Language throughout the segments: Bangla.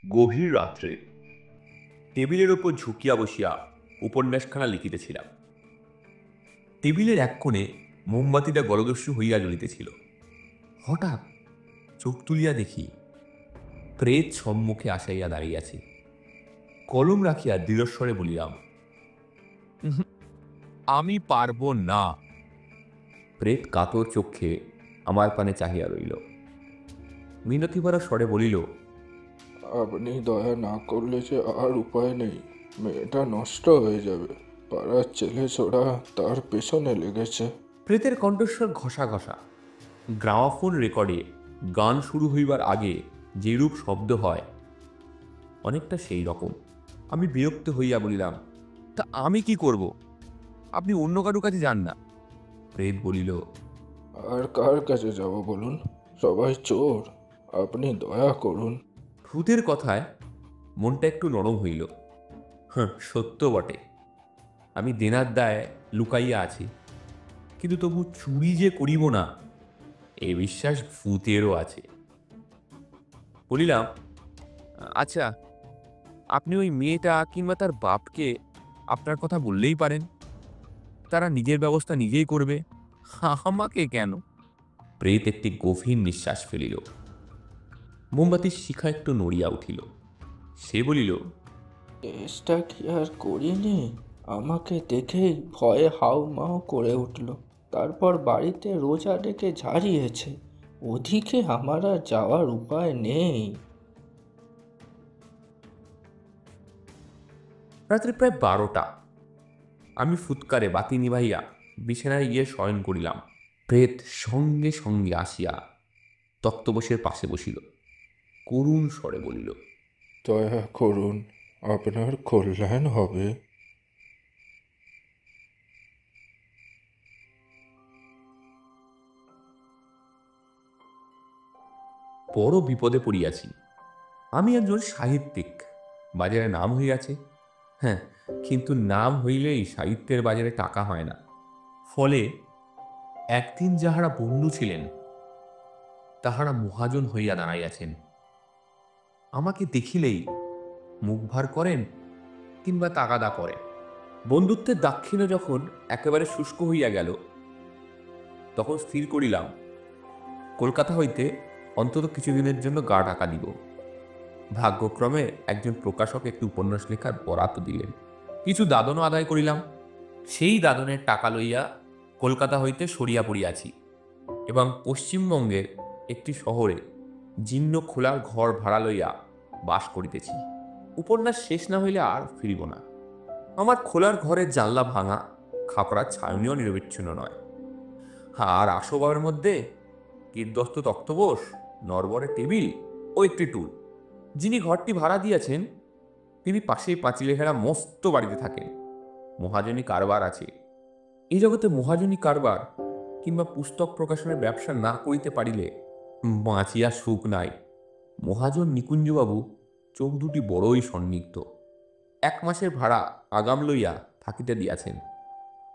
গভীর রাত্রে টেবিলের ওপর ঝুঁকিয়া বসিয়া উপন্যাসখানা লিখিতেছিলাম। টেবিলের এক কোণে মোমবাতিটা গলদস্যু হইয়া জ্বলিতেছিল। হঠাৎ চোখ তুলিয়া দেখি প্রেত সম্মুখে আসাইয়া দাঁড়িয়াছে। কলম রাখিয়া দৃঢ়স্বরে বলিলাম, আমি পারব না। প্রেত কাতর চক্ষে আমার পানে চাহিয়া রইল। মিনতিভরা স্বরে বলিল, আপনি দয়া না করলে যে আর উপায় নেই, মেয়েটা নষ্ট হয়ে যাবে। পাড়ার ছেলে ছোড়া তার পেছনে লেগেছে। প্রেতের কণ্ঠস্বর ঘষা ঘষা। গ্রামাফোন রেকর্ডে গান শুরু হইবার আগে যেরূপ শব্দ হয় অনেকটা সেই রকম। আমি বিরক্ত হইয়া বলিলাম, তা আমি কি করব? আপনি অন্য কারো কাছে যান না। প্রেত বলিল, আর কার কাছে যাব বলুন? সবাই চোর। আপনি দয়া করুন। ভূতের কথায় মনটা একটু নরম হইল। হ্যাঁ, সত্য বটে, আমি দেনার দায় লুকাইয়া আছি, কিন্তু তবু চুরি যে করিব না এই বিশ্বাস ভূতেরও আছে। বলিলাম, আচ্ছা, আপনি ওই মেয়েটা কিংবা তার বাপকে আপনার কথা বললেই পারেন, তারা নিজের ব্যবস্থা নিজেই করবে, আমাকে কেন? প্রেত একটি গভীর নিঃশ্বাস ফেলিল। মোমবাতির শিখা একটু নড়িয়া উঠিল। সে বলিল, চেষ্টা কি আর করিনি? আমাকে দেখেই ভয়ে হাউমাউ করে উঠল। তারপর বাড়িতে রোজা ডেকে ঝাড়িয়েছে। ওদিকে আমার আর যাওয়ার উপায় নেই। রাত্রে প্রায় 12টা। আমি ফুৎকারে বাতি নিভাইয়া বিছানায় গিয়ে শয়ন করিলাম। প্রেত সঙ্গে সঙ্গে আসিয়া তক্তপোষের পাশে বসিল। করুণ স্বরে বলিল, দয়া করুন, আপনার কল্যাণ হবে। বড় বিপদে পড়িয়াছি। আমি একজন সাহিত্যিক, বাজারে নাম হইয়াছে। হ্যাঁ, কিন্তু নাম হইলেই সাহিত্যের বাজারে টাকা হয় না। ফলে একদিন যাহারা বন্ধু ছিলেন তাহারা মহাজন হইয়া দাঁড়াইয়াছেন। আমাকে দেখিলেই মুখ ভার করেন কিংবা তাগাদা করেন। বন্ধুত্বের দাক্ষিণ্য যখন একেবারে শুষ্ক হইয়া গেল, তখন স্থির করিলাম কলকাতা হইতে অন্তত কিছুদিনের জন্য গা ঢাকা দিব। ভাগ্যক্রমে একজন প্রকাশক একটি উপন্যাস লেখার বরাত দিলেন। কিছু দাদনও আদায় করিলাম। সেই দাদনের টাকা লইয়া কলকাতা হইতে সরিয়া পড়িয়াছি এবং পশ্চিমবঙ্গের একটি শহরে জীর্ণ খোলার ঘর ভাড়া লইয়া বাস করিতেছি। উপন্যাস শেষ না হইলে আর ফিরিব না। আমার খোলার ঘরের জানলা ভাঙা, খাপড়ার ছাউনিও নিরবিচ্ছিন্ন নয়। আর আসবাবের মধ্যে কীটদস্ত তক্তপোষ, নরবরে টেবিল ও একটি টুল। যিনি ঘরটি ভাড়া দিয়েছেন তিনি পাশেই পাঁচিলে ঘেরা মস্ত বাড়িতে থাকেন। মহাজনী কারবার আছে। এই জগতে মহাজনী কারবার কিংবা পুস্তক প্রকাশনের ব্যবসা না করিতে পারিলে বাঁচিয়া সুখ নাই। মহাজন নিকুঞ্জবাবু চোখ দুটি বড়ই সন্নিগ্ধ। 1 মাসের ভাড়া আগাম লইয়া থাকিতে দিয়াছেন।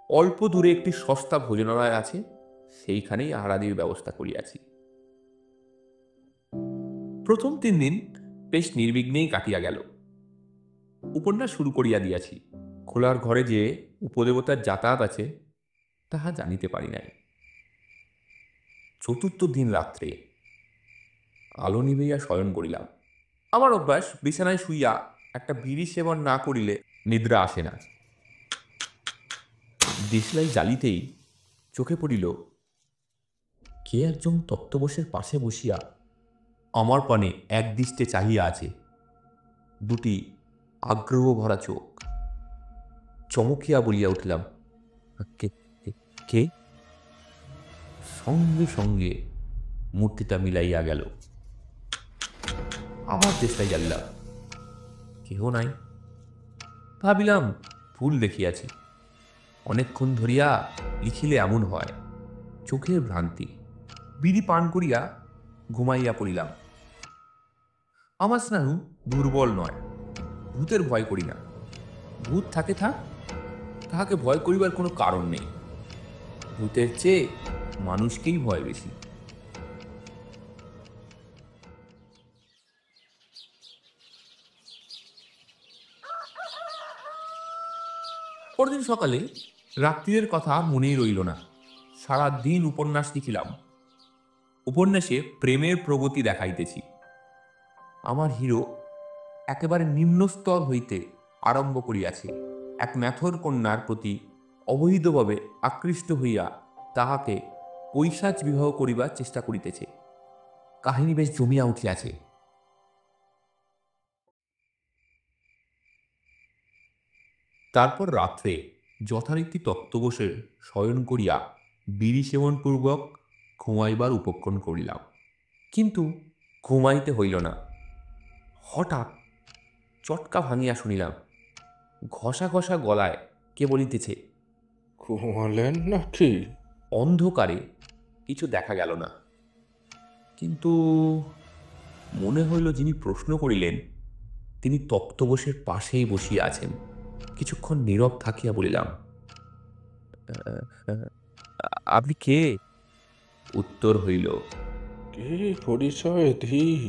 অল্প দূরে একটি সস্তা ভোজনালয় আছে, সেইখানেই আহারাদির ব্যবস্থা করিয়াছি। প্রথম 3 দিন বেশ নির্বিঘ্নেই কাটিয়া গেল। উপন্যাস শুরু করিয়া দিয়াছি। খোলার ঘরে যে উপদেবতার যাতায়াত আছে তাহা জানিতে পারি নাই। 4র্থ দিন রাত্রে আলো নিবাইয়া শয়ন করিলাম। আমার অভ্যাস, বিছানায় শুইয়া একটা বিড়ি সেবন না করিলে নিদ্রা আসে না। দেশলাই জ্বালিতেই চোখে পড়িল কে একজন তক্তপোষের পাশে বসিয়া আমার পানে একদৃষ্টে চাহিয়া আছে। দুটি আগ্রহ ভরা চোখ। চমকিয়া বলিয়া উঠিলাম, কে কে কে? সঙ্গে সঙ্গে মূর্তিটা মিলাইয়া গেল। আবার দেশলাই জ্বালিলাম, কেহ নাই। ভাবিলাম ভুল দেখিয়াছি। অনেকক্ষণ ধরিয়া লিখিলে এমন হয়, চোখের ভ্রান্তি। বিড়ি পান করিয়া ঘুমাইয়া পড়িলাম। আমার স্নায়ু দুর্বল নয়, ভূতের ভয় করি না। ভূত থাকে থাক, তাহাকে ভয় করিবার কোনো কারণ নেই। ভূতের চেয়ে মানুষকেই ভয় বেশি। পরদিন সকালে রাত্রির কথা মনেই রইল না। সারা দিন উপন্যাস লিখিলাম। উপন্যাসে প্রেমের প্রগতি দেখাইতেছি। আমার হিরো একেবারে নিম্নস্তর হইতে আরম্ভ করিয়াছে এক ম্যাথর কন্যার প্রতি অবৈধভাবে আকৃষ্ট হইয়া তাহাকে পৈশাচ বিবাহ করিবার চেষ্টা করিতেছে। কাহিনী বেশ জমিয়া উঠিয়াছে। তারপর রাত্রে যথারীতি তক্তপোষে শয়ন করিয়া বিড়ি সেবনপূর্বক ঘুমাইবার উপক্রম করিলাম, কিন্তু ঘুমাইতে হইল না। হঠাৎ চটকা ভাঙিয়া শুনিলাম ঘষা ঘষা গলায় কে বলিতেছে, ঘুমালেন নাকি? অন্ধকারে কিছু দেখা গেল না, কিন্তু মনে হইল যিনি প্রশ্ন করিলেন তিনি তক্তপোষের পাশেই বসিয়া আছেন। কিছুক্ষণ নীরব থাকিয়া বলিলাম, আপনি কে? উত্তর হইল, কি পরিচয় দিই?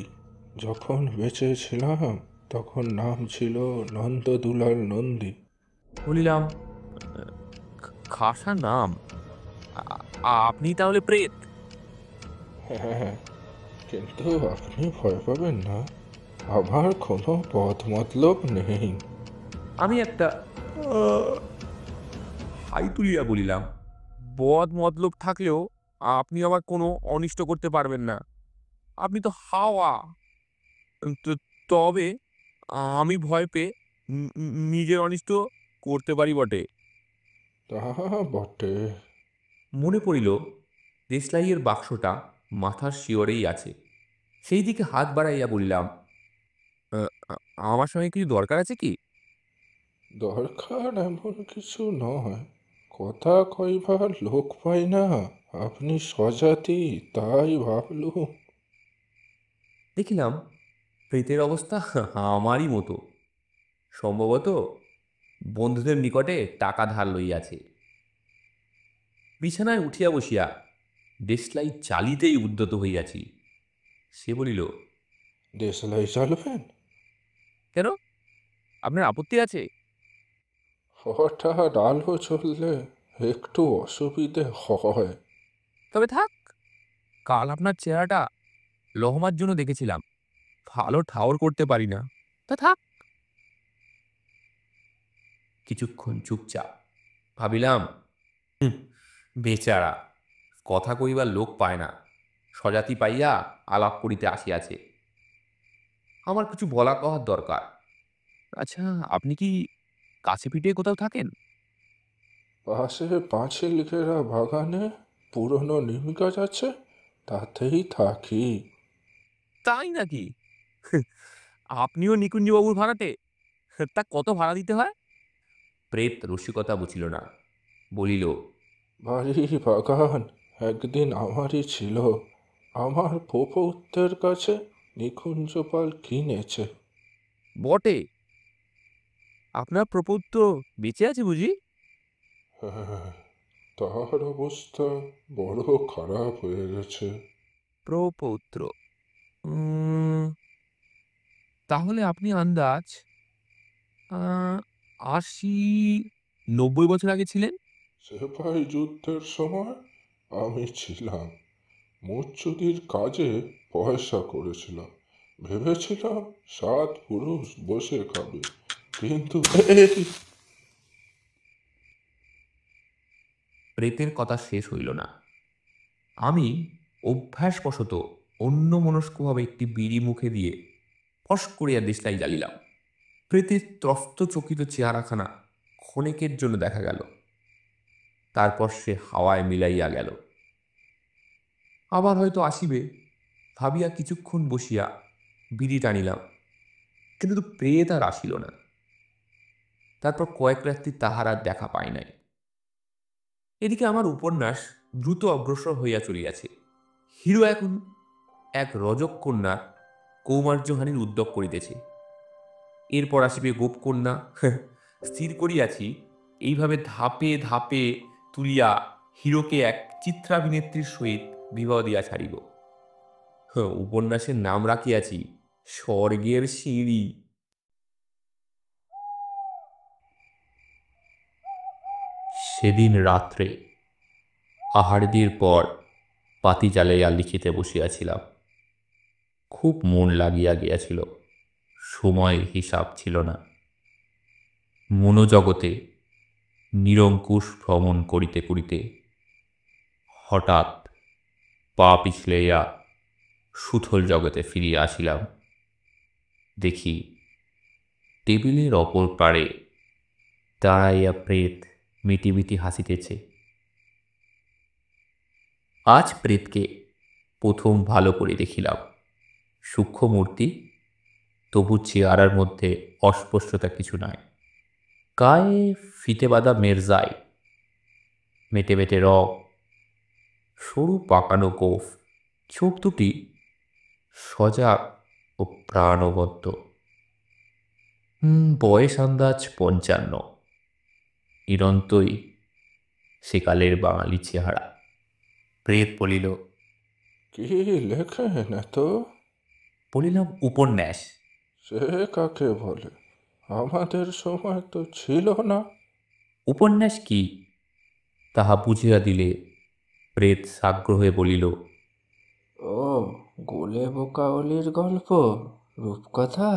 যখন বেঁচে ছিলাম তখন নাম ছিল নন্দদুলাল নন্দী। বলিলাম, খাসা নাম। আপনি তাহলে প্রেত? হ্যাঁ, কিন্তু আপনি ভয় পাবেন না, আমার কোনো পথ মতলব নেই। আমি একটা হাই তুলিয়া বলিলাম, বদ মতলব থাকলেও আপনি আবার কোনো অনিষ্ট করতে পারবেন না। আপনি তো হাওয়া। তবে আমি ভয় পেয়ে নিজের অনিষ্ট করতে পারি বটে। তা বটে। মনে পড়িল দেশলাইয়ের বাক্সটা মাথার শিয়রেই আছে। সেই দিকে হাত বাড়াইয়া বলিলাম, আমার সঙ্গে কিছু দরকার আছে কি? দরকার এমন কিছু নয়, কথা কইবার লোক পাই না, আপনি স্বজাতি, তাই ভাবলুম। দেখিলাম প্রেতের অবস্থা আমারই মতো। সম্ভবত বন্ধুদের নিকটে টাকা ধার লইয়াছে। বিছানায় উঠিয়া বসিয়া দেশলাই চালিতেই উদ্যত হইয়াছি। সে বলিল, দেশলাই চালবেন? কেন, আপনার আপত্তি আছে? হঠাৎ আলো চললে একটু অসুবিধে হয়। তবে থাক, কাল আপনার চেহারাটা লহমার জন্য দেখেছিলাম, ভালো ঠাওর করতে পারি না, তা থাক। কিছুক্ষণ চুপচাপ ভাবিলাম, বেচারা কথা কইবার লোক পায় না, স্বজাতি পাইয়া আলাপ করিতে আসিয়াছে। আমার কিছু বলা কওয়ার দরকার। আচ্ছা, আপনি কি কাছে পিঠে কোথাও থাকেন? পাশে পাঁচিল ঘেরা বাগানে পুরনো নিম গাছ আছে, তাতেই থাকি। তাই নাকি? আপনিও নিকুঞ্জবাবুর ভাড়াটে? তা কত ভাড়া দিতে হয়? প্রেত রসিকতা বুঝিল না, বলিল, বাড়ি বাগান একদিন আমারই ছিল, আমার পৌপৌত্রের কাছে নিকুঞ্জপাল কিনেছে। বটে? আপনার প্রপৌত্র বেঁচে আছে বুঝি? হ্যাঁ, তার অবস্থা বড় খারাপ হয়ে গেছে। প্রপৌত্র? উম, তাহলে আপনি আন্দাজ আহ, 80-90 বছর আগে ছিলেন। সেপাই যুদ্ধের সময় আমি ছিলাম, মুচ্ছুদির কাজে পয়সা করেছিলাম, ভেবেছিলাম 7 পুরুষ বসে খাবে, কিন্তু এই প্রেতের কথা শেষ হইল না। আমি অভ্যাসবশত অন্যমনস্কভাবে একটি বিড়ি মুখে দিয়ে ফস করিয়া দেশলাই জ্বালিলাম। প্রেতের ত্রস্তচকিত চেহারাখানা ক্ষণেকের জন্য দেখা গেল, তারপর সে হাওয়ায় মিলাইয়া গেল। আবার হয়তো আসিবে ভাবিয়া কিছুক্ষণ বসিয়া বিড়ি টানিলাম, কিন্তু প্রেত আর আসিল না। তারপর কয়েক রাত্রি তাহার আর দেখা পায় নাই। এদিকে আমার উপন্যাস দ্রুত অগ্রসর হইয়া চলিয়াছে। হিরো এখন এক রজক কন্যার কৌমার্যহানির উদ্যোগ করিতেছে। এরপর আসিবে গোপকন্যা। স্থির করিয়াছি এইভাবে ধাপে ধাপে তুলিয়া হিরোকে এক চিত্রাভিনেত্রীর সহিত বিবাহ দিয়া ছাড়িব। উপন্যাসের নাম রাখিয়াছি স্বর্গের সিঁড়ি। সেদিন রাত্রে আহারদির পর পাতি জ্বালাইয়া লিখিতে বসিয়াছিলাম। খুব মন লাগিয়া গিয়াছিল, সময় হিসাব ছিল না। মনোজগতে নিরঙ্কুশ ভ্রমণ করিতে করিতে হঠাৎ পা পিছলাইয়া সুথল জগতে ফিরিয়া আসিলাম। দেখি টেবিলের অপর পারে দাঁড়াইয়া প্রেত মিটিমিটি হাসিতেছে। আজ প্রেতকে প্রথম ভালো করে দেখিলাম। সূক্ষ্ম মূর্তি, তবু চেহারার মধ্যে অস্পষ্টতা কিছু নাই। গায়ে ফিতে বাঁধা মেরজাই, মেটে মেটে রগ, সরু পাকানো গোফ, চোখ দুটি সজাগ ও প্রাণবদ্ধ। বয়স আন্দাজ 55। নিরন্তই সেকালের বাঙালি চেহারা। প্রেত বলিল, কি লেখেন তো? বলিলাম, উপন্যাস। সে কাকে বলে? আমাদের সময় তো ছিল না। উপন্যাস কি তাহা বুঝিয়া দিলে প্রেত সাগ্রহে বলিল, ও, গোলে বোকা অলির গল্প, রূপকথা?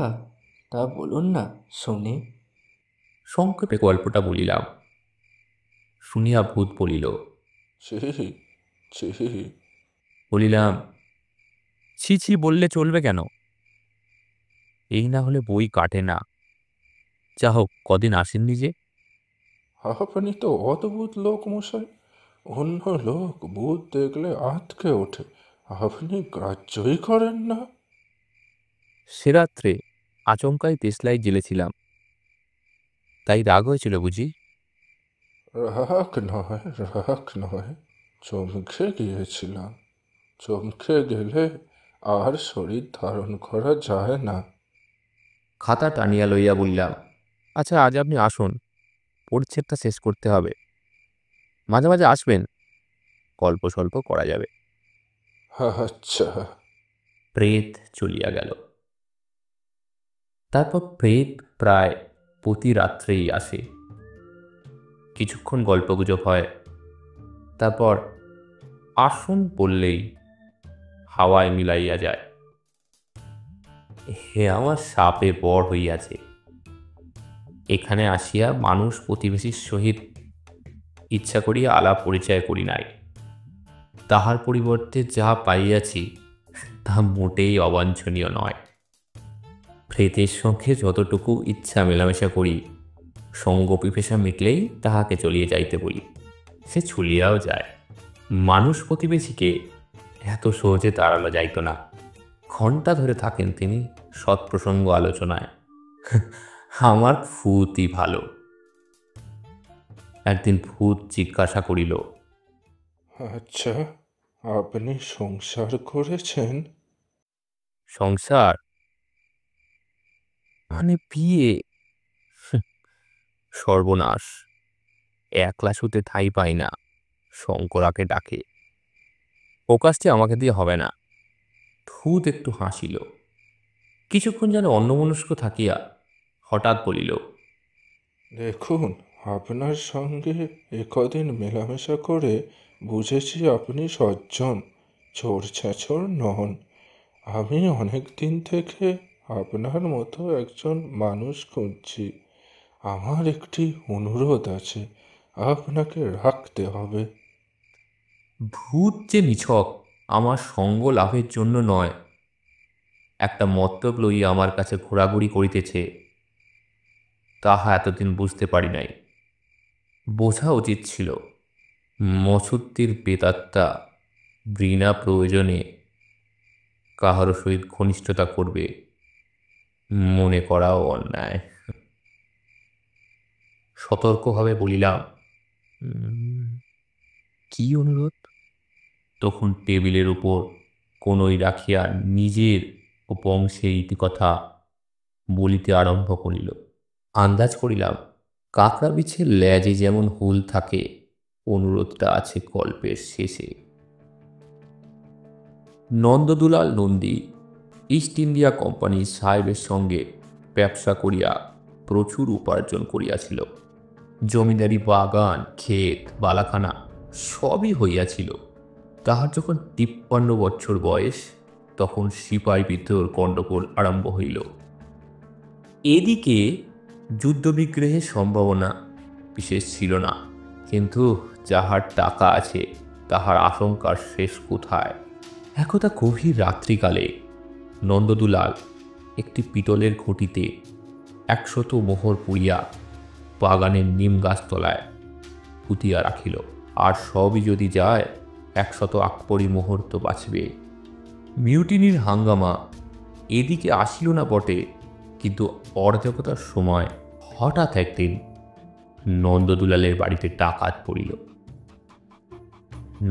তা বলুন না, শুনি। সংক্ষেপে গল্পটা বলিলাম। শুনিয়া ভূত বলিল, ছি ছি। বলিলাম, ছি ছি বললে চলবে কেন? এই না হলে বই কাটে না। যা হোক, কদিন আসেননি যে। আপনি তো অদ্ভুত লোক মশাই। অন্য লোক ভূত দেখলে আঁতকে ওঠে, আপনি গ্রাহ্যই করেন না। সে রাত্রে আচমকাই দেশলাই জেলেছিলাম, তাই রাগ হয়েছিল বুঝি? রাগ নয়, চমকে গিয়েছিলাম। চমকে গেলে আর শরীর ধারণ করা যায় না। খাতা টানিয়া লইয়া বললাম, আচ্ছা আজ আপনি আসুন, পরিচ্ছেদটা শেষ করতে হবে। মাঝে মাঝে আসবেন, গল্প স্বল্প করা যাবে। আচ্ছা। প্রেত চলিয়া গেল। তারপর প্রেত প্রায় প্রতি রাত্রেই আসে। কিছুক্ষণ গল্পগুজব হয়, তারপর আসুন বললেই হাওয়ায় মিলাইয়া যায়। হে আমার সাপে বড় হইয়াছে। এখানে আসিয়া মানুষ প্রতিবেশীর সহিত ইচ্ছা করিয়া আলাপ পরিচয় করি নাই। তাহার পরিবর্তে যা পাইয়াছি তা মোটেই অবাঞ্ছনীয় নয়। প্রেতের সঙ্গে যতটুকু ইচ্ছা মেলামেশা করি, সঙ্গ পিপেসা মিটলেই তাহাকে চলিয়ে যাইতে বলি। সে চলিয়াও যায়। মানুষ প্রতিবেশীকে এত সহজে তাড়ানো যাইত না। ঘণ্টা ধরে থাকেন তিনি সৎপ্রসঙ্গ আলোচনায়। আমার ভূতই ভালো। একদিন ভূত জিজ্ঞাসা করিল, আচ্ছা, আপনি সংসার করেছেন? সংসার মানে বিয়ে? সর্বনাশ, একলা শুতে ঠাঁই পাই না, শঙ্করাকে ডাকে। প্রকাশটি আমাকে দিয়ে হবে না। ভূত একটু হাসিল, কিছুক্ষণ যেন অন্যমনস্ক থাকিয়া হঠাৎ বলিল, দেখুন, আপনার সঙ্গে একদিন মেলামেশা করে বুঝেছি আপনি সজ্জন, চোর ছেঁচড় নন। আমি অনেক দিন থেকে আপনার মতো একজন মানুষ খুঁজছি। আমার একটি অনুরোধ আছে, আপনাকে রাখতে হবে। ভূত যে নিছক আমার সঙ্গ লাভের জন্য নয়, একটা মতলব লইয়া আমার কাছে ঘোরাঘুরি করিতেছে, তাহা এতদিন বুঝতে পারি নাই। বোঝা উচিত ছিল। মছুত্তির বেতাত্মা বিনা প্রয়োজনে কাহারও সহিত ঘনিষ্ঠতা করবে মনে করাও অন্যায়। সতর্কভাবে বলিলাম, কি অনুরোধ? তখন টেবিলের উপর কোনোই রাখিয়া নিজের ও বংশের ইতিকথা বলিতে আরম্ভ করিল। আন্দাজ করিলাম, কাঁকড়া বিছের ল্যাজে যেমন হুল থাকে, অনুরোধটা আছে গল্পের শেষে। নন্দদুলাল নন্দী ইস্ট ইন্ডিয়া কোম্পানির সাহেবের সঙ্গে ব্যবসা করিয়া প্রচুর উপার্জন করিয়াছিল। জমিদারি বাগান, ক্ষেত, বালাখানা সবই হইয়াছিল। তাহার যখন 53 বৎসর বয়স, তখন সিপাহী বিদ্রোহের গণ্ডগোল আরম্ভ হইল। এদিকে যুদ্ধবিগ্রহের সম্ভাবনা বিশেষ ছিল না, কিন্তু যাহার টাকা আছে তাহার আশঙ্কার শেষ কোথায়। একদা গভীর রাত্রিকালে নন্দদুলাল একটি পিতলের ঘটিতে 100 মোহর পুড়িয়া বাগানের নিম গাছতলায় পুঁতিয়া রাখিল। আর সবই যদি যায়, 100 আকবরী মোহর তো বাঁচবে। মিউটিনির হাঙ্গামা এদিকে আসিল না বটে, কিন্তু অরাজকতার সময় হঠাৎ একদিন নন্দদুলালের বাড়িতে ডাকাত পড়িল।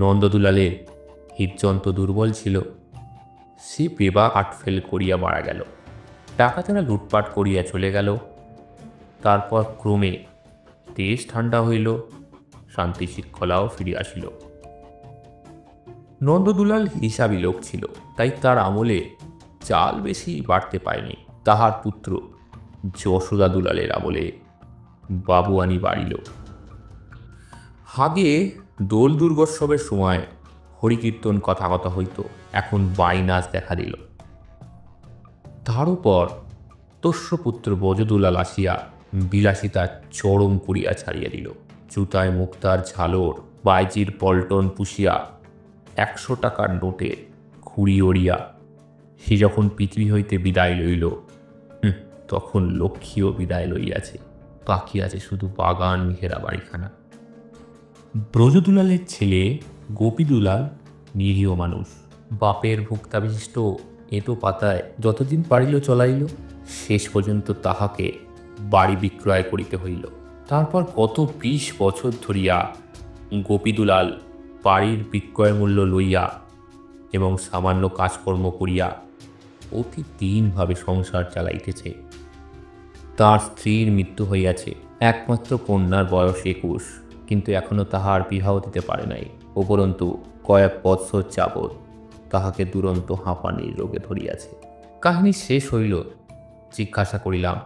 নন্দদুলালের হৃদযন্ত্র দুর্বল ছিল, সে বেবা আটফেল করিয়া মারা গেল। ডাকাতেরা লুটপাট করিয়া চলে গেল। তারপর ক্রমে দেশ ঠান্ডা হইল, শান্তি শৃঙ্খলাও ফিরে আসিল। নন্দদুলাল হিসাবী লোক ছিল, তাই তার আমলে চাল বেশি বাড়তে পায়নি। তাহার পুত্র যশোদা দুলালের আমলে বাবুয়ানি বাড়িল। আগে দোল দুর্গোৎসবের সময় হরিকীর্তন কথা কথা হইত, এখন বাইনাচ দেখা দিল। তার উপর তস্যপুত্র বজদুলাল আসিয়া বিলাসিতা চরম করিয়া ছাড়িয়া দিল। জুতায় মুক্তার ঝালর, বাইজির পল্টন পুষিয়া 100 টাকার নোটে খুঁড়ি ওড়িয়া সে যখন পৃথিবী হইতে বিদায় লইল, তখন লক্ষ্মীও বিদায় লইয়াছে। বাকি আছে শুধু বাগান ঘেরা বাড়িখানা। ব্রজদুলালের ছেলে গোপীদুলাল নিরীহ মানুষ, বাপের ভুক্তাবিশিষ্ট এঁটো পাতায় যতদিন পারিল চলাইল, শেষ পর্যন্ত তাহাকে বাড়ি বিক্রয় করিতে হইল। তারপর গত 20 বছর ধরিয়া গোপীদুলাল বাড়ির বিক্রয় মূল্য লইয়া এবং সামান্য কাজকর্ম করিয়া অতি দীনভাবে সংসার চালাইতেছে। তার স্ত্রীর মৃত্যু হইয়াছে। একমাত্র কন্যার বয়স 21, কিন্তু এখনো তাহার বিবাহ দিতে পারে নাই। উপরন্তু কয়েক বৎসর যাবৎ তাহাকে দুরন্ত হাঁপানির রোগে ধরিয়াছে। কাহিনী শেষ হইল। জিজ্ঞাসা করিলাম,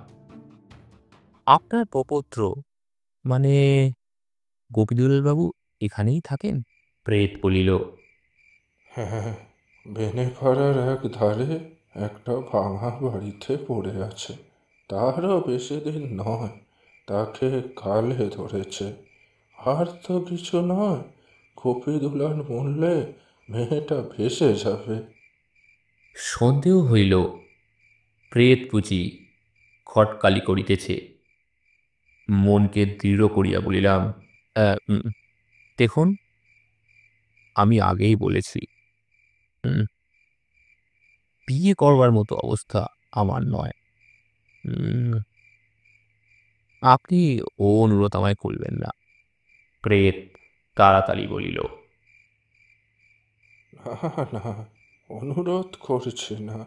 আপনার প্রপৌত্র মানে গোপীদুলাল বাবু এখানেই থাকেন? প্রেত বলিল, হ্যাঁ, বেনেপাড়ার এক ধারে একটা ভাঙা বাড়িতে পড়ে আছে। তারও বেশি দিন নয়, তাকে কালে ধরেছে। আর তো কিছু নয়, গোপীদুলাল মরলে মেয়েটা ভেসে যাবে। সন্দেহ হইল প্রেত বুঝি খটকালি করিতেছে। মনকে দৃঢ় করিয়া বলিলাম, দেখুন, আমি আগেই বলেছি, বিয়ে করবার মতো অবস্থা আমার নয়। আপনি ও অনুরোধ আমায় করবেন না। প্রেত তাড়াতাড়ি বলিল, না না, অনুরোধ করছি না,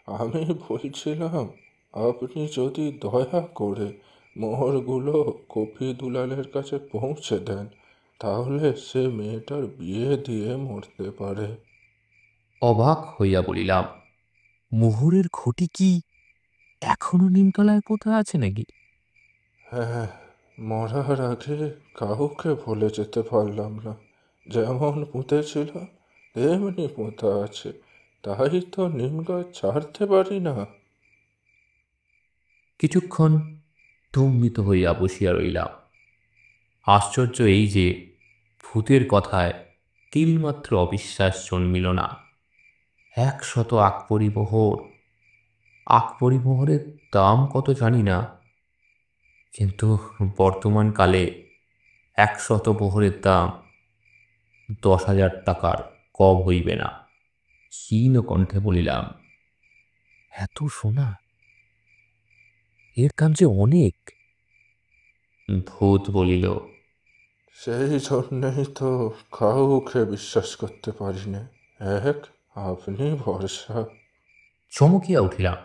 আমি বলছিলাম আপনি যদি দয়া করে মোহরগুলো গোপীদুলালের কাছে পৌঁছে দেন, তাহলে সে মেয়েটার বিয়ে দিয়ে মরতে পারে। অবাক হইয়া বলিলাম, মোহরের ঘটি কি এখনো নিমতলায় পোতা আছে নাকি? হ্যাঁ, মরার আগে কাউকে বলে যেতে পারলাম না। যেমন পুঁতেছিল তেমনি পোঁতা আছে, তাই তো নিম গাছ ছাড়তে পারি না। কিছুক্ষণ স্তম্ভিত হইয়া বসিয়া রইলাম। আশ্চর্য এই যে ভূতের কথায় তিলমাত্র অবিশ্বাস জন্মিল না। 100 আকবরী মোহর। আকবরী মোহরের দাম কত জানি না, কিন্তু বর্তমান কালে 100 মোহরের দাম 10,000 টাকার কম হইবে না। ক্ষীণ কণ্ঠে বলিলাম, এত সোনা, এর দাম যে অনেক। ভূত বলিল, সেই জন্যেই তো কাউকে বিশ্বাস করতে পারি না। এক আপনি ভরসা। চমকিয়া উঠিলাম,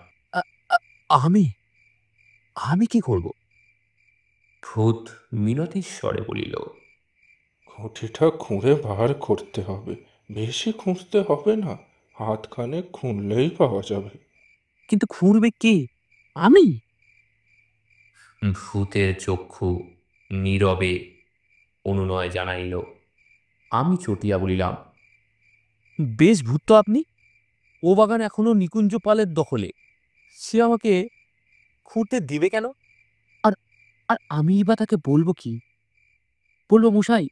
আমি আমি কি করব? ভূত মিনতির স্বরে বলিল, খুঁটিটা খুঁড়ে বার করতে হবে, বেশি খুঁজতে হবে না, হাতখানে খুঁড়লেই পাওয়া যাবে। কিন্তু খুঁড়বে কে? আমি? ভূতের চক্ষু নীরবে অনুনয় জানাইল। আমি চটিয়া বলিলাম, বেশ ভূত তো আপনি। ও বাগান এখনো নিকুঞ্জ পালের দখলে, সে আমাকে খুঁড়তে দিবে কেন? আর আর আমি বা তাকে বলবো কি? বলবো, মশাই,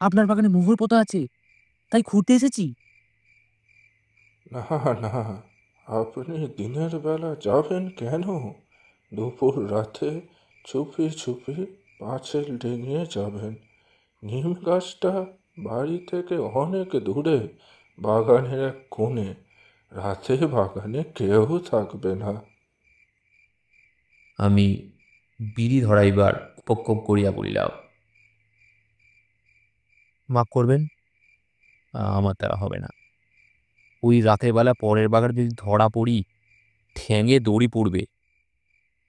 আপনার বাগানে মোহর পোতা আছে, তাই খুঁড়তে এসেছি। না, না, আপনি দিনের বেলা যাবেন কেন? দুপুর রাতে চুপি চুপি পাঁচিল ডিঙিয়ে যাবেন। নিম গাছটা বাড়ি থেকে অনেক দূরে, বাগানের এক কোণে। রাতে বাগানে কেউ থাকবে না। আমি বিড়ি ধরাইবার উপক্রম করিয়া বলিলাম, মাফ করবেন, আমার দ্বারা হবে না। ওই রাতের বেলা পরের বাগানে যদি ধরা পড়ি, ঠ্যাঙে দড়ি পড়বে।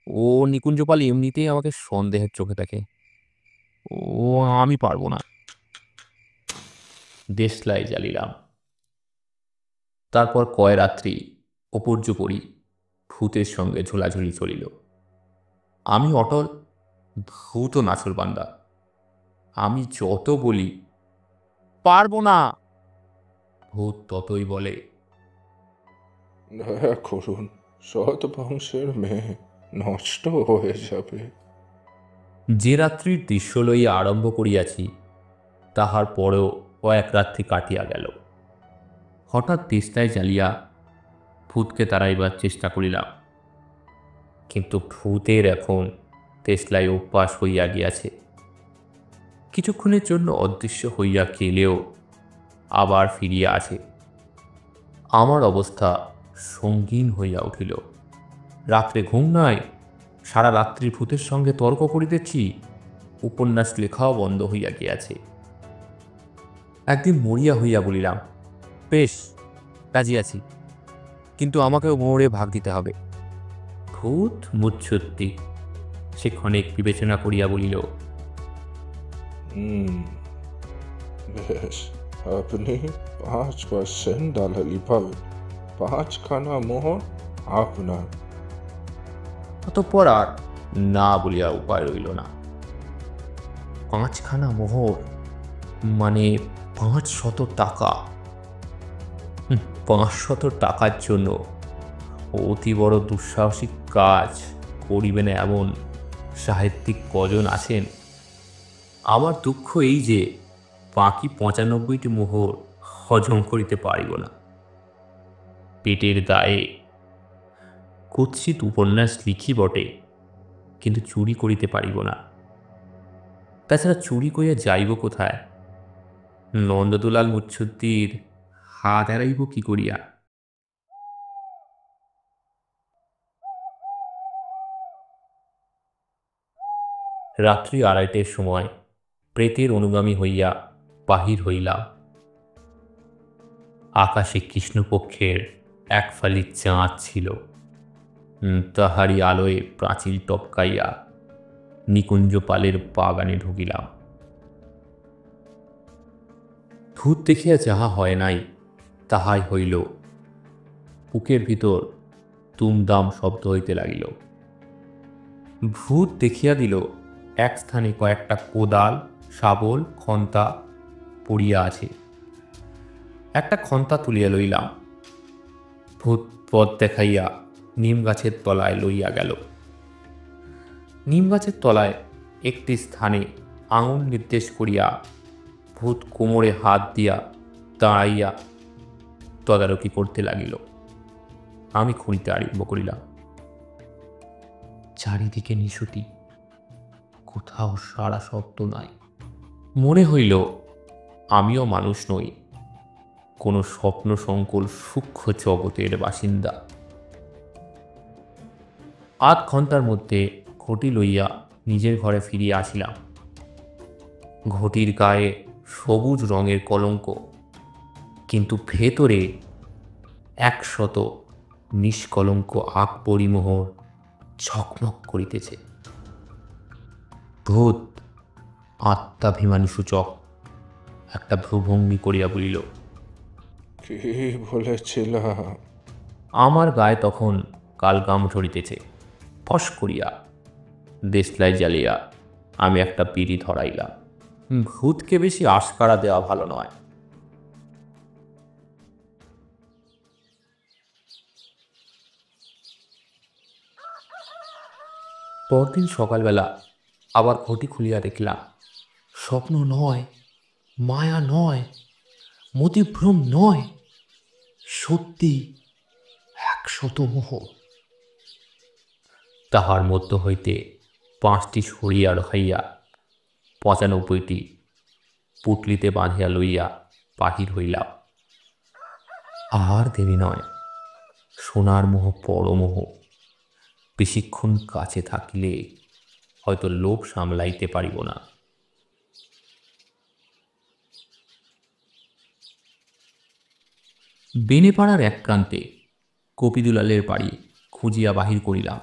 ও নিকুঞ্জপাল এমনিতেই আমাকে সন্দেহের চোখে দেখে। ও, আমি পারবো না। দেশলাই জ্বালিলাম। তারপর কয় রাত্রি অপর্য পড়ি ভূতের সঙ্গে ঝোলাঝুলি চলিল। আমি অটল, ভূত নাছর বান্দা। আমি যত বলি পারবো না, ভূত ততই বলে, দয়া করুন, সৎ বংশের মেয়ে নষ্ট হয়ে যাবে। যে রাত্রির দৃশ্য লইয়া আরম্ভ করিয়াছি, তাহার পরেও কয়েক রাত্রি কাটিয়া গেল। হঠাৎ দেশলাই জ্বালিয়া ভূতকে তাড়াইবার চেষ্টা করিলাম, কিন্তু ভূতের এখন দেশলাই অভ্যাস হইয়া গিয়াছে। কিছুক্ষণের জন্য অদৃশ্য হইয়া গেলেও আবার ফিরিয়া আসে। আমার অবস্থা সঙ্গীন হইয়া উঠিল। রাত্রে ঘুম নাই, সারা রাত্রি ভূতের সঙ্গে তর্ক করিতেছি, উপন্যাস লেখাও বন্ধ হইয়া গিয়াছে। একদিন মরিয়া হইয়া বলিলাম, বেশ, রাজি আছি, কিন্তু আমাকেও মোহরে ভাগ দিতে হবে। ভূত মুচ্ছুত্তি সে ক্ষণিক বিবেচনা করিয়া বলিল, বেশ, আপনি 5% দালালি পাবেন। 5খানা মোহর আপনার। অতঃপর আর না বলিয়া উপায় রইল না। 5খানা মোহর মানে 500 টাকা। 500 টাকার জন্য অতি বড় দুঃসাহসিক কাজ করিবেন এমন সাহিত্যিক কজন আছেন? আমার দুঃখ এই যে বাকি 95টি মোহর হজম করিতে পারিব না। পেটের দায়ে কুৎসিত উপন্যাস লিখি বটে, কিন্তু চুরি করিতে পারিব না। তাছাড়া চুরি করিয়া যাইব কোথায়? নন্দদুলাল মুচ্ছুদ্দির হাত এড়াইব কি করিয়া? রাত্রি 2:30টার সময় প্রেতের অনুগামী হইয়া বাহির হইলাম। আকাশে কৃষ্ণপক্ষের এক ফালি চাঁদ ছিল। তাহারই আলোয় প্রাচীর টপকাইয়া নিকুঞ্জ পালের বাগানে ঢুকিলাম। ভূত দেখিয়া যাহা হয় নাই তাহাই হইল। বুকের ভিতর তুমদাম শব্দ হইতে লাগিল। ভূত দেখিয়া দিল এক স্থানে কয়েকটা কোদাল, শাবল, খন্তা পড়িয়া আছে। একটা খন্তা তুলিয়া লইলাম। ভূত পথ দেখাইয়া নিম গাছের তলায় লইয়া গেল। নিম গাছের তলায় একটি স্থানে আঙুল নির্দেশ করিয়া ভূত কোমরে হাত দিয়া দাঁড়াইয়া তদারকি করতে লাগিল। আমি খুঁড়িতে আরম্ভ করিলাম। চারিদিকে নিশুতি, কোথাও সারা শব্দ নাই। মনে হইল আমিও মানুষ নই, কোনো স্বপ্ন সংকুল সূক্ষ্ম জগতের বাসিন্দা। আধ ঘন্টার মধ্যে ঘটি লইয়া নিজের ঘরে ফিরিয়া আসিলাম। ঘটির গায়ে সবুজ রঙের কলঙ্ক, কিন্তু ভেতরে 100 নিষ্কলঙ্ক আগ পরিমোহর ঝকমক করিতেছে। ভূত আত্মাভিমানী সূচক একটা ভ্রুভঙ্গি করিয়া বলিল, কি বলেছিলাম? আমার গায়ে তখন কালগাম ঝরিতেছে। ফস করিয়া দেশলাই জ্বালিয়া আমি একটা বিড়ি ধরাইলাম। ভূতকে বেশি আশকারা দেওয়া ভালো নয়। পরদিন সকালবেলা আবার ঘটি খুলিয়া দেখলাম, স্বপ্ন নয়, মায়া নয়, মতিভ্রম নয়, সত্যি 100 মোহ। তাহার মধ্য হইতে 5টি সরিয়া রহাইয়া 95টি পুটলিতে বাঁধিয়া লইয়া বাহির হইলাম। আর দেরি নয়, সোনার মোহ পরমোহ। বেশিক্ষণ কাছে থাকিলে হয়তো লোভ সামলাইতে পারিব না। বেনেপাড়ার এক প্রান্তে কপিদুলালের বাড়ি খুঁজিয়া বাহির করিলাম।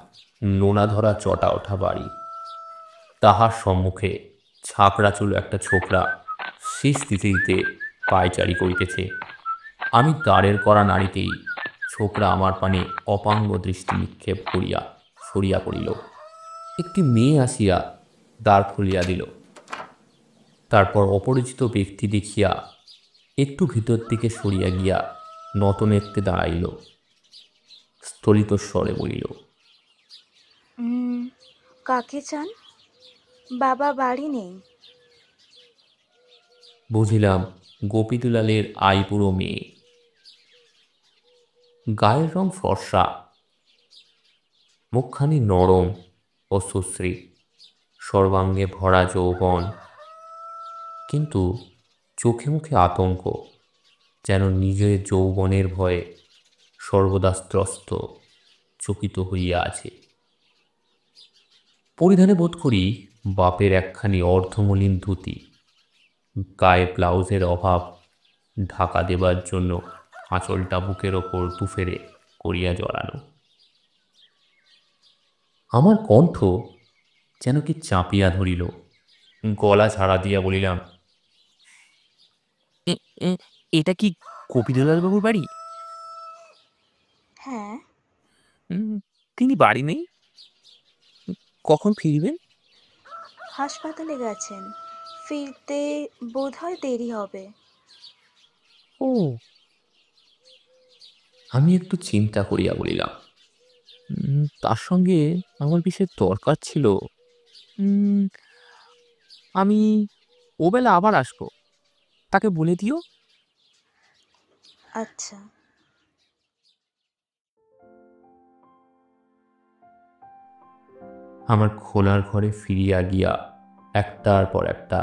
নোনা ধরা চটা ওঠা বাড়ি। তাহার সম্মুখে ছাকড়া চুল একটা ছোকরা শেষ দিতে দিতে পায়চারি করিতেছে। আমি দ্বারের করা নাড়িতেই ছোকরা আমার পানে অপাঙ্গ দৃষ্টি নিক্ষেপ করিয়া সরিয়া পড়িল। একটি মেয়ে আসিয়া দ্বার খুলিয়া দিল। তারপর অপরিচিত ব্যক্তি দেখিয়া একটু ভিতর দিকে সরিয়া গিয়া নতনেত্রে দাঁড়াইল। স্থলিত স্বরে বলিল, কাকে চান? বাবা বাড়ি নেই। বুঝিলাম গোপীদুলালের আইবুড়ো মেয়ে। গায়ের রং ফর্সা, মুখখানি নরম ও সুশ্রী, সর্বাঙ্গে ভরা যৌবন, কিন্তু চোখে মুখে আতঙ্ক, যেন নিজের যৌবনের ভয়ে সর্বদা ত্রস্ত, চকিত হইয়া আছে। পরিধানে বোধ করি বাপের একখানি অর্ধমলিন ধুতি, গায়ে ব্লাউজের অভাব ঢাকা দেবার জন্য আঁচলটা বুকের ওপর দুফেরে করিয়া জড়ানো। আমার কণ্ঠ যেন কি চাপিয়া ধরিল। গলা ছাড়া দিয়া বলিলাম, এটা কি কপিদুলাল বাবুর বাড়ি? হ্যাঁ, তিনি বাড়ি নেই। কখন ফিরবেন? হাসপাতালে গেছেন, ফিরতে বোধহয় দেরি হবে। ও, আমি একটু চিন্তা করিয়া বলিলাম, তার সঙ্গে আমার বিশেষ দরকার ছিল। আমি ওবেলা আবার আসবো, তাকে বলে দিও। আচ্ছা। আমার খোলার ঘরে ফিরিয়া গিয়া একটার পর একটা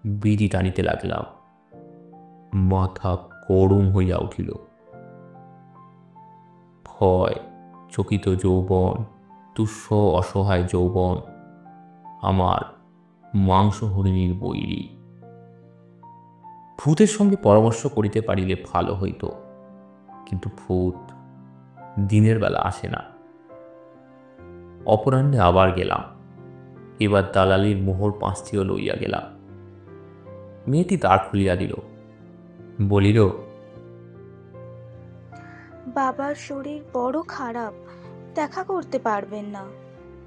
বিড়ি টানিতে লাগলাম। মাথা গরম হইয়া উঠিল। ভয়, চকিত যৌবন, তুষ্য অসহায় যৌবন আমার মাংস হরিণীর বৈরী। ভূতের সঙ্গে পরামর্শ করিতে পারিলে ভালো হইত, কিন্তু ভূত দিনের বেলা আসে না। অপরাহ্নে আবার গেলাম। এবার দালালির মোহর 5টিও লইয়া গেলাম। মেয়েটি দ্বার খুলিয়া দিল, বলিল, বাবার শরীর বড় খারাপ, দেখা করতে পারবেন না।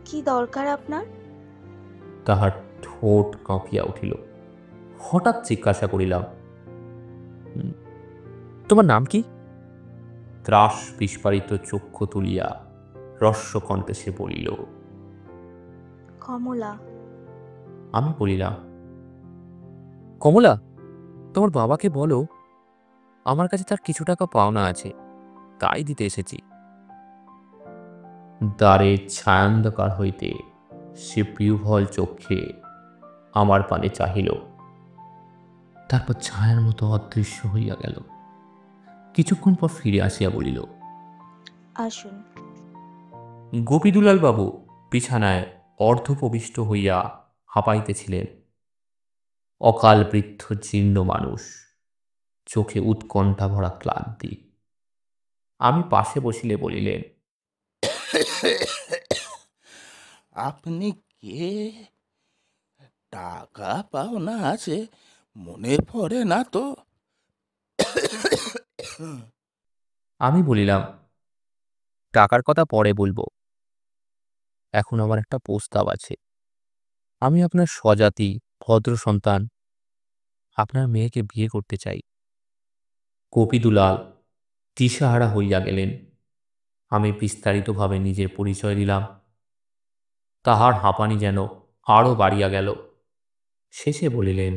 কি দরকার আপনার? তাহার ঠোঁট কাঁপিয়া উঠিল। হঠাৎ জিজ্ঞাসা করিলাম, তোমার নাম কি? ত্রাস বিস্ফারিত চক্ষু তুলিয়া রস্যকণ্ঠে সে বলিল, কমলা। আমি বলিলাম, কমলা, তোমার বাবাকে বলো আমার কাছে তার কিছু টাকা পাওনা আছে, তাই দিতে এসেছি। দ্বারের ছায়ান্ধকার হইতে সে বিহ্বল চক্ষে আমার পানে চাহিল, তারপর ছায়ার মতো অদৃশ্য হইয়া গেল। কিছুক্ষণ পর ফিরে আসিয়া বলিল, আসুন। গোপীদুলাল বাবু বিছানায় অর্ধপ্রবিষ্ট হইয়া হাঁপাইতেছিলেন। অকাল বৃদ্ধ জীর্ণ মানুষ, চোখে উৎকণ্ঠা ভরা ক্লান্তি। আমি পাশে বসিলে বলিলেন, আপনি কে? টাকা পাওনা আছে মনে পড়ে না তো? আমি বলিলাম, টাকার কথা পরে বলবো, এখন আমার একটা প্রস্তাব আছে। আমি আপনার স্বজাতি ভদ্র সন্তান আপনার মেয়েকে বিয়ে করতে চাই। কপিদুলাল দিশাহারা হইয়া গেলেন। আমি বিস্তারিতভাবে নিজের পরিচয় দিলাম। তাহার হাঁপানি যেন আরও বাড়িয়া গেল। শেষে বলিলেন,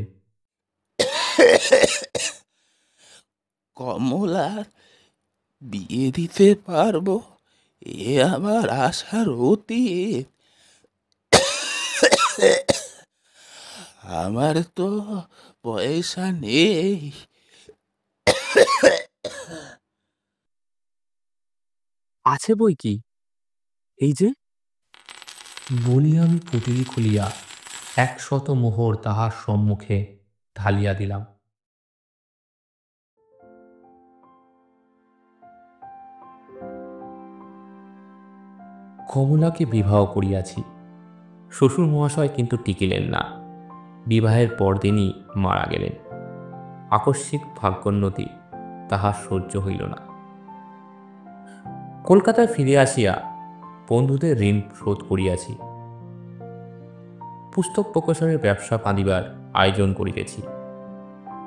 কমলার বিয়ে দিতে পারবো, এ আমার আশার অতীত। আমার তো পয়সা নেই। আছে বই কি, এই যে। বলিয়া আমি পুঁটুলি খুলিয়া 100 মোহর তাহার সম্মুখে ঢালিয়া দিলাম। কমলাকে বিবাহ করিয়াছি। শ্বশুর মহাশয় কিন্তু টিকিলেন না। বিবাহের পরদিনই মারা গেলেন। আকস্মিক ভাগ্যোন্নতি তাহার সহ্য হইল না। কলকাতায় ফিরে আসিয়া বন্ধুদের ঋণ শোধ করিয়াছি। পুস্তক প্রকাশনের ব্যবসা বাঁধিবার আয়োজন করিতেছি।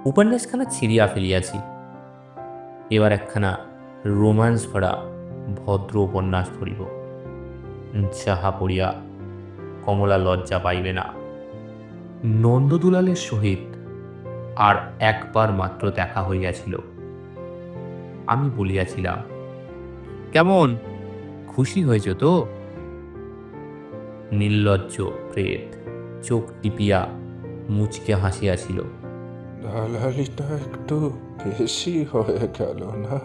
উপন্যাসখানা ছিঁড়িয়া ফেলিয়াছি। এবার একখানা রোম্যান্স ভরা ভদ্র উপন্যাস ধরিব, যাহা পড়িয়া কমলা লজ্জা পাইবে না। নন্দদুলালের সহিত আর একবার মাত্র দেখা হইয়াছিল। আমি বলিয়াছিলাম, কেমন, খুশি হয়েছ তো? নির্লজ্জ প্রেত চোখ টিপিয়া মুচকে হাসিয়াছিল। দালালিটা একটু বেশি হয়ে গেল না?